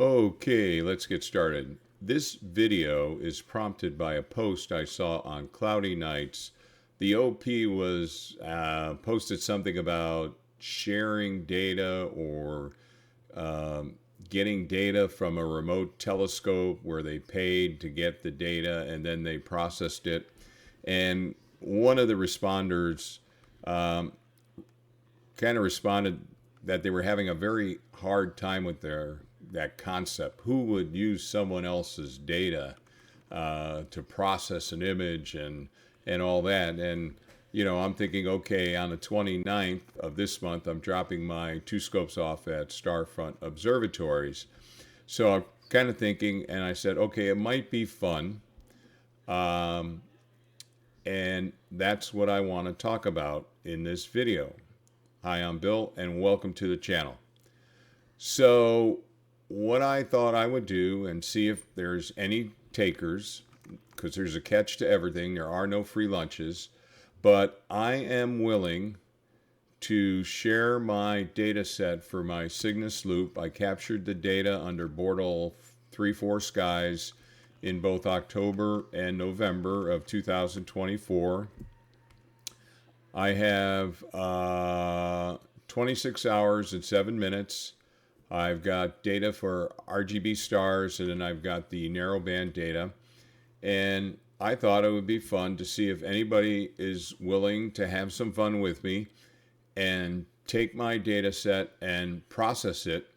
Okay, let's get started. This video is prompted by a post I saw on cloudy nights. The OP was posted something about sharing data or getting data from a remote telescope where they paid to get the data and then they processed it. And one of the responders um, kind of responded that they were having a very hard time with that concept. Who would use someone else's data to process an image and all that? And I'm thinking, okay, on the 29th of this month, I'm dropping my two scopes off at Starfront Observatories. So I'm kind of thinking, and I said, okay, it might be fun. Um, and that's what I want to talk about in this video. Hi, I'm Bill, and welcome to the channel. So what I thought I would do and see if there's any takers, because there's a catch to everything. There are no free lunches, but I am willing to share my data set for my Cygnus loop. I captured the data under Bortle 3-4 skies in both October and November of 2024. I have 26 hours and 7 minutes. I've got data for RGB stars, and then I've got the narrowband data. And I thought it would be fun to see if anybody is willing to have some fun with me and take my data set and process it.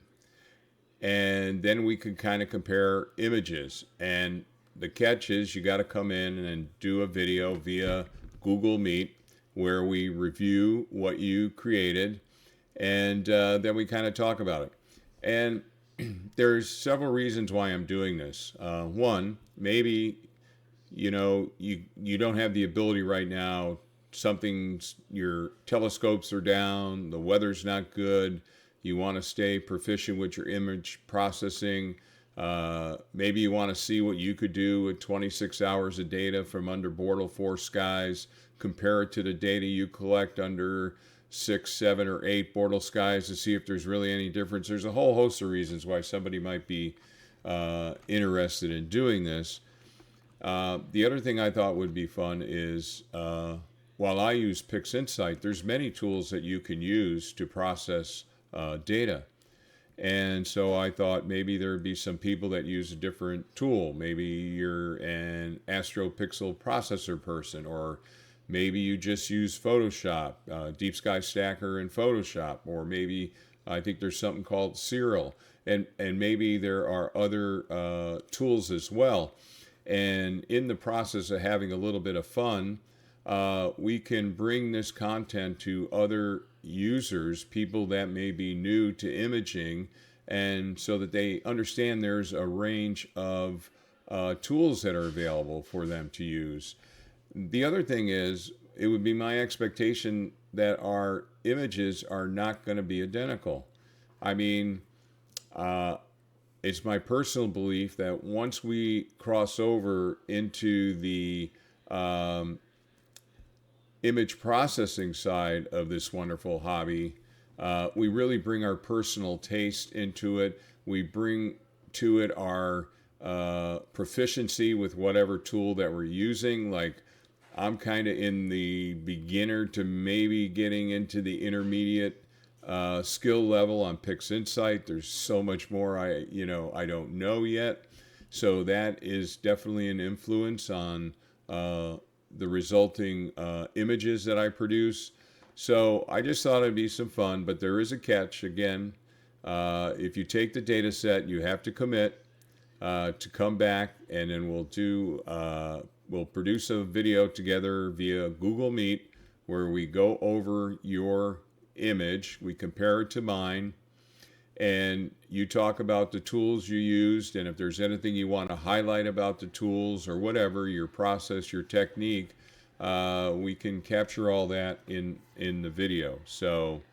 And then we could kind of compare images. And the catch is you got to come in and do a video via Google Meet where we review what you created, and then we kind of talk about it. And there's several reasons why I'm doing this. One, maybe you don't have the ability right now. Your telescopes are down, the weather's not good. You want to stay proficient with your image processing. Maybe you want to see what you could do with 26 hours of data from under Bortle 4 skies, compare it to the data you collect under 6, 7, or 8 Bortle skies to see if there's really any difference. There's a whole host of reasons why somebody might be interested in doing this. The other thing I thought would be fun is while I use PixInsight, there's many tools that you can use to process data. And so I thought maybe there would be some people that use a different tool. Maybe you're an AstroPixel processor person, or maybe you just use Photoshop, Deep Sky Stacker in Photoshop, or maybe I think there's something called Serial, and maybe there are other tools as well. And in the process of having a little bit of fun, we can bring this content to other users, people that may be new to imaging, and so that they understand there's a range of tools that are available for them to use. The other thing is, it would be my expectation that our images are not going to be identical. I mean, it's my personal belief that once we cross over into the image processing side of this wonderful hobby, we really bring our personal taste into it. We bring to it our proficiency with whatever tool that we're using. Like, I'm kind of in the beginner to maybe getting into the intermediate skill level on PixInsight. There's so much more I don't know yet. So that is definitely an influence on the resulting images that I produce. So I just thought it'd be some fun, but there is a catch. Again, if you take the data set, you have to commit to come back, and then we'll produce a video together via Google Meet where we go over your image, we compare it to mine, and you talk about the tools you used, and if there's anything you want to highlight about the tools or whatever, your process, your technique, we can capture all that in the video. So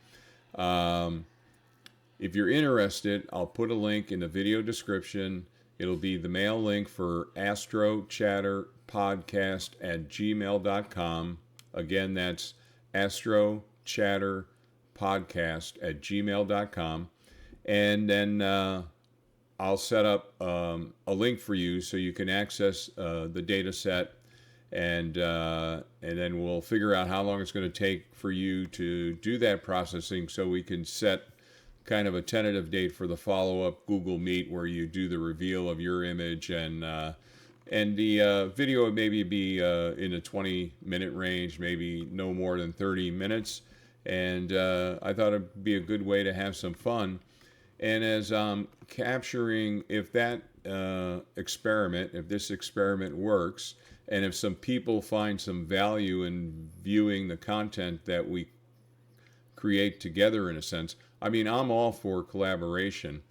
if you're interested, I'll put a link in the video description. It'll be the mail link for astrochatterpodcast@gmail.com. Again, that's astrochatterpodcast@gmail.com. And then I'll set up a link for you so you can access the data set, and then we'll figure out how long it's going to take for you to do that processing, so we can set kind of a tentative date for the follow-up Google Meet where you do the reveal of your image, and the video would maybe be in the 20-minute range, maybe no more than 30 minutes. And I thought it'd be a good way to have some fun. And as I'm capturing, if that if this experiment works, and if some people find some value in viewing the content that we create together, in a sense, I mean, I'm all for collaboration.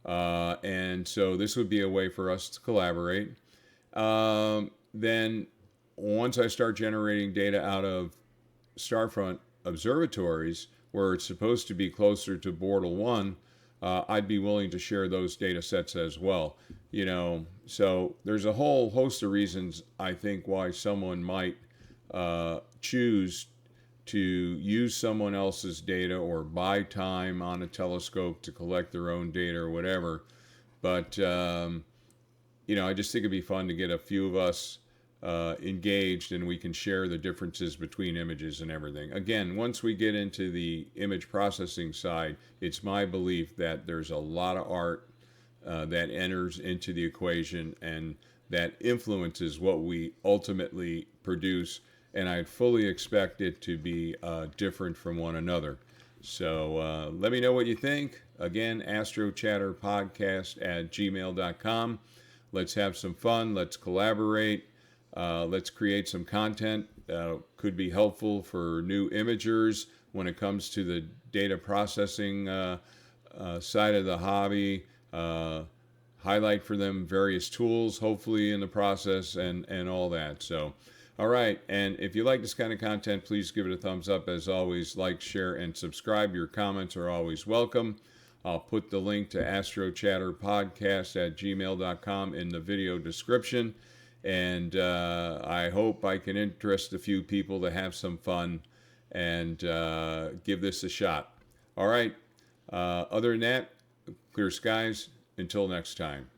And so this would be a way for us to collaborate. Then once I start generating data out of Starfront observatories, where it's supposed to be closer to Bortle 1, I'd be willing to share those data sets as well. So there's a whole host of reasons, I think, why someone might choose to use someone else's data or buy time on a telescope to collect their own data or whatever. But I just think it'd be fun to get a few of us engaged, and we can share the differences between images and everything. Again, once we get into the image processing side, it's my belief that there's a lot of art that enters into the equation and that influences what we ultimately produce, and I fully expect it to be different from one another. So let me know what you think. Again, astrochatterpodcast@gmail.com. Let's have some fun. Let's collaborate. Let's create some content could be helpful for new imagers when it comes to the data processing side of the hobby. Highlight for them various tools, hopefully, in the process, and all that. So, all right. And if you like this kind of content, please give it a thumbs up. As always, like, share, and subscribe. Your comments are always welcome. I'll put the link to astrochatterpodcast@gmail.com in the video description. And I hope I can interest a few people to have some fun and give this a shot. All right. Other than that, clear skies. Until next time.